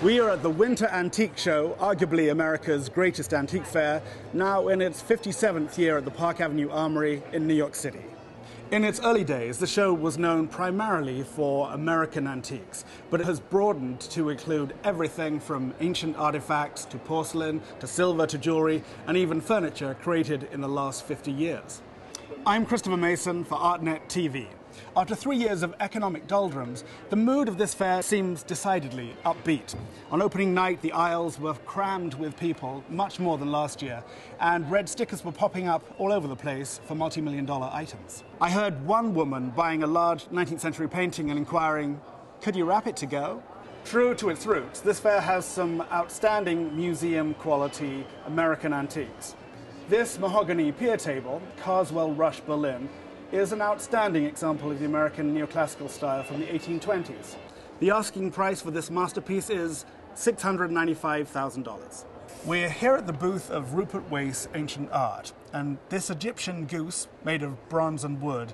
We are at the Winter Antique Show, arguably America's greatest antique fair, now in its 57th year at the Park Avenue Armory in New York City. In its early days, the show was known primarily for American antiques, but it has broadened to include everything from ancient artifacts to porcelain to silver to jewelry and even furniture created in the last 50 years. I'm Christopher Mason for Artnet TV. After 3 years of economic doldrums, the mood of this fair seems decidedly upbeat. On opening night, the aisles were crammed with people, much more than last year, and red stickers were popping up all over the place for multi-million-dollar items. I heard one woman buying a large 19th century painting and inquiring, "Could you wrap it to go?" True to its roots, this fair has some outstanding museum-quality American antiques. This mahogany pier table, Carswell Rush Berlin, is an outstanding example of the American neoclassical style from the 1820s. The asking price for this masterpiece is $695,000. We're here at the booth of Rupert Wace Ancient Art, and this Egyptian goose, made of bronze and wood,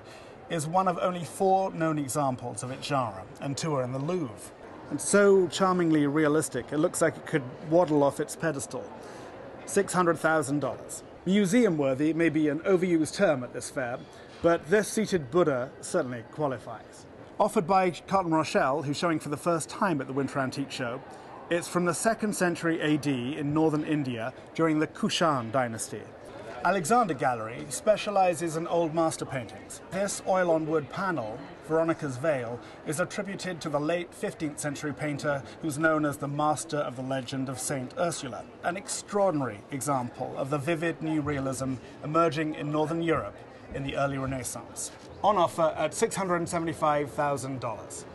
is one of only 4 known examples of its genre, and 2 are in the Louvre. And so charmingly realistic, it looks like it could waddle off its pedestal. $600,000. Museum-worthy may be an overused term at this fair, but this seated Buddha certainly qualifies. Offered by Carlton Rochelle, who's showing for the first time at the Winter Antique Show, it's from the 2nd century AD in northern India during the Kushan dynasty. Alexander Gallery specializes in old master paintings. This oil-on-wood panel, Veronica's Veil, is attributed to the late 15th century painter who's known as the master of the legend of Saint Ursula, an extraordinary example of the vivid new realism emerging in northern Europe in the early Renaissance. On offer at $675,000.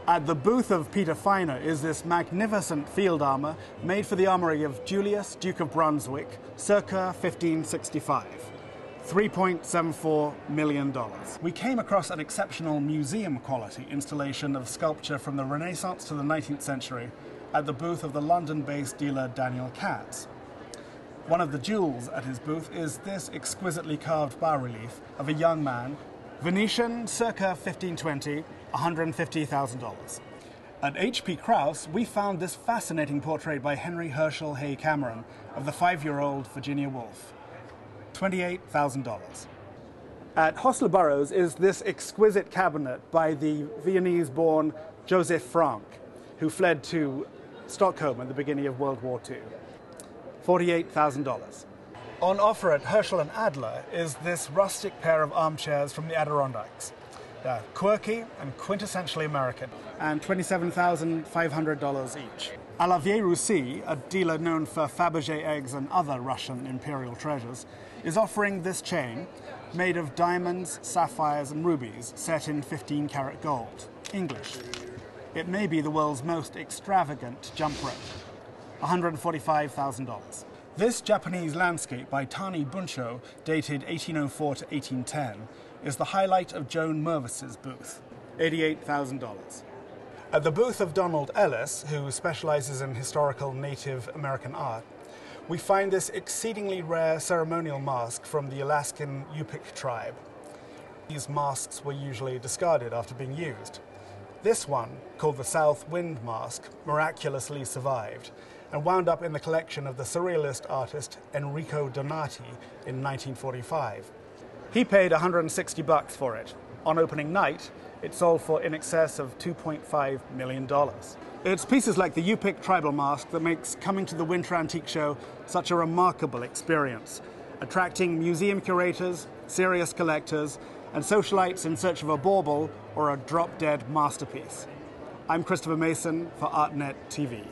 At the booth of Peter Feiner is this magnificent field armor made for the armory of Julius, Duke of Brunswick, circa 1565. $3.74 million. We came across an exceptional museum-quality installation of sculpture from the Renaissance to the 19th century at the booth of the London-based dealer Daniel Katz. One of the jewels at his booth is this exquisitely carved bas-relief of a young man, Venetian, circa 1520, $150,000. At H.P. Krauss, we found this fascinating portrait by Henry Herschel Hay Cameron of the 5-year-old Virginia Woolf, $28,000. At Hostler Burroughs is this exquisite cabinet by the Viennese-born Joseph Frank, who fled to Stockholm at the beginning of World War II. $48,000. On offer at Herschel and Adler is this rustic pair of armchairs from the Adirondacks. They're quirky and quintessentially American, and $27,500 each. A la Vieille Russie, a dealer known for Fabergé eggs and other Russian imperial treasures, is offering this chain made of diamonds, sapphires and rubies set in 15-karat gold, English. It may be the world's most extravagant jump rope. $145,000. This Japanese landscape by Tani Buncho, dated 1804 to 1810, is the highlight of Joan Mervis's booth, $88,000. At the booth of Donald Ellis, who specializes in historical Native American art, we find this exceedingly rare ceremonial mask from the Alaskan Yupik tribe. These masks were usually discarded after being used. This one, called the South Wind Mask, miraculously survived and wound up in the collection of the surrealist artist Enrico Donati in 1945. He paid $160 for it. On opening night, it sold for in excess of $2.5 million. It's pieces like the Yupik tribal mask that makes coming to the Winter Antique Show such a remarkable experience, attracting museum curators, serious collectors, and socialites in search of a bauble or a drop-dead masterpiece. I'm Christopher Mason for Artnet TV.